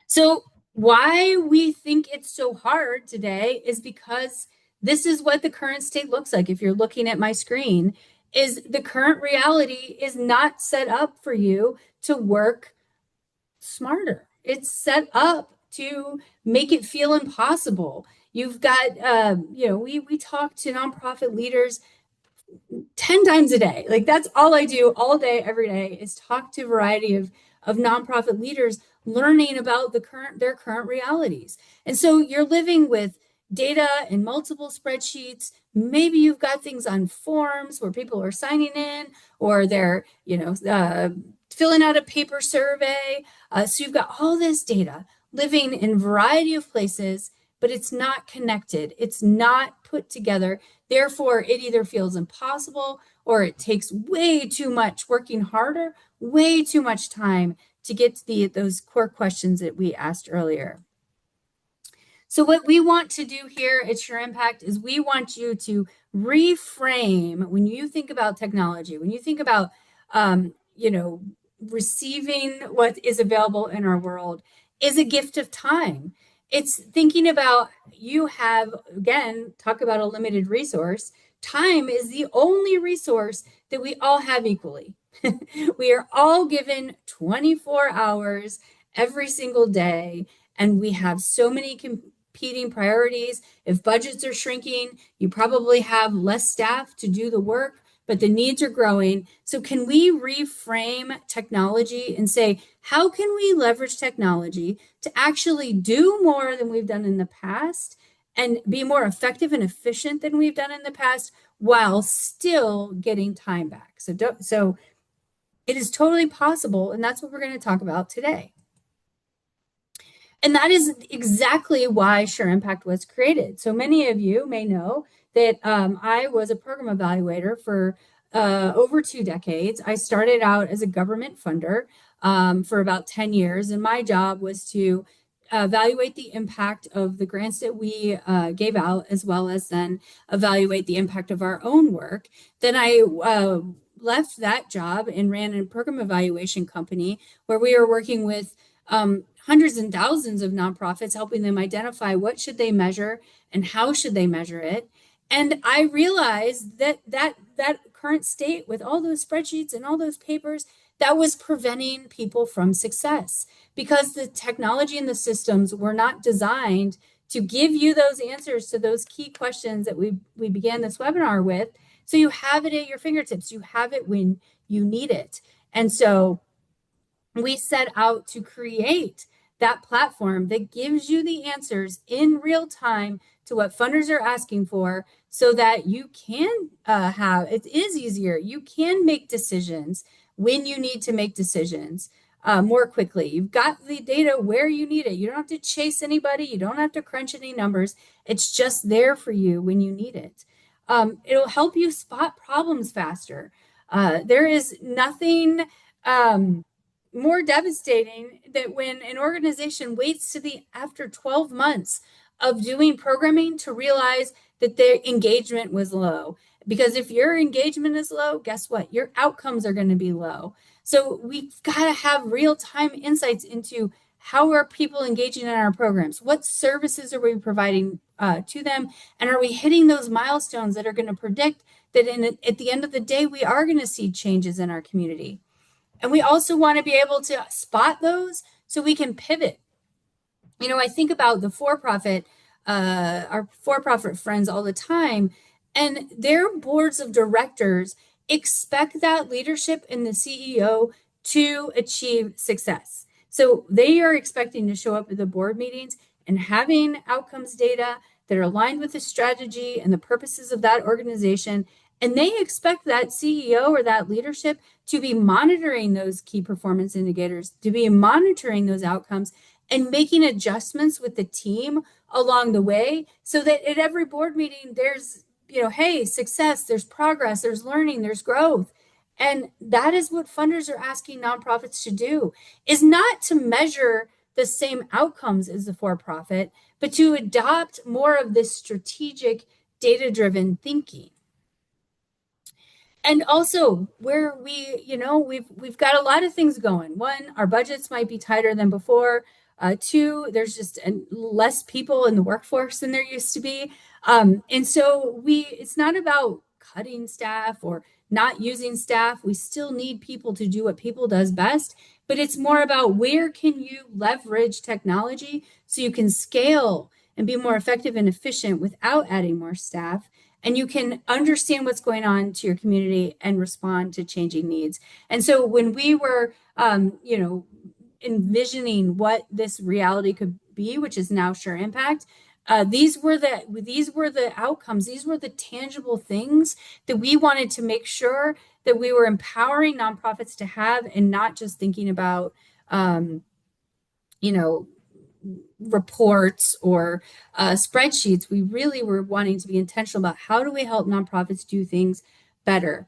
So why we think it's so hard today is because this is what the current state looks like. If you're looking at my screen, is the current reality is not set up for you to work smarter. It's set up to make it feel impossible. You've got, we talk to nonprofit leaders 10 times a day. Like that's all I do all day, every day is talk to a variety of nonprofit leaders learning about their current realities. And so you're living with data in multiple spreadsheets. Maybe you've got things on forms where people are signing in or they're, filling out a paper survey. So you've got all this data living in a variety of places, but it's not connected. It's not put together. Therefore, it either feels impossible or it takes way too much working harder, way too much time to get to those core questions that we asked earlier. So what we want to do here at SureImpact is we want you to reframe when you think about technology, when you think about, receiving what is available in our world is a gift of time. It's thinking about you have, again, talk about a limited resource. Time is the only resource that we all have equally. We are all given 24 hours every single day, and we have so many competing priorities. If budgets are shrinking, you probably have less staff to do the work, but the needs are growing. So can we reframe technology and say, how can we leverage technology to actually do more than we've done in the past and be more effective and efficient than we've done in the past while still getting time back? So it is totally possible, and that's what we're going to talk about today. And that is exactly why SureImpact was created. So many of you may know that I was a program evaluator for over 2 decades. I started out as a government funder for about 10 years, and my job was to evaluate the impact of the grants that we gave out, as well as then evaluate the impact of our own work. Then I left that job and ran a program evaluation company where we were working with hundreds and thousands of nonprofits, helping them identify what should they measure and how should they measure it. And I realized that current state with all those spreadsheets and all those papers, that was preventing people from success because the technology and the systems were not designed to give you those answers to those key questions that we began this webinar with. So you have it at your fingertips. You have it when you need it. And so we set out to create that platform that gives you the answers in real time to what funders are asking for so that you can it is easier. You can make decisions when you need to make decisions more quickly. You've got the data where you need it. You don't have to chase anybody. You don't have to crunch any numbers. It's just there for you when you need it. It'll help you spot problems faster. There is nothing more devastating that when an organization waits to the after 12 months of doing programming to realize that their engagement was low. Because if your engagement is low, guess what? Your outcomes are going to be low. So we've got to have real-time insights into how are people engaging in our programs? What services are we providing to them? And are we hitting those milestones that are going to predict that at the end of the day, we are going to see changes in our community? And we also want to be able to spot those so we can pivot. I think about the for-profit, our for-profit friends all the time, and their boards of directors expect that leadership and the CEO to achieve success. So they are expecting to show up at the board meetings and having outcomes data that are aligned with the strategy and the purposes of that organization. And they expect that CEO or that leadership to be monitoring those key performance indicators, to be monitoring those outcomes and making adjustments with the team along the way so that at every board meeting, there's, hey, success, there's progress, there's learning, there's growth. And that is what funders are asking nonprofits to do, is not to measure the same outcomes as the for-profit, but to adopt more of this strategic data-driven thinking. And also where we've got a lot of things going. One, our budgets might be tighter than before. Two, there's just less people in the workforce than there used to be. And so it's not about cutting staff or not using staff. We still need people to do what people does best, but it's more about where can you leverage technology so you can scale and be more effective and efficient without adding more staff. And you can understand what's going on to your community and respond to changing needs. And so when we were, envisioning what this reality could be, which is now SureImpact, these were the outcomes. These were the tangible things that we wanted to make sure that we were empowering nonprofits to have, and not just thinking about, um, you know, reports or spreadsheets. We really were wanting to be intentional about how do we help nonprofits do things better.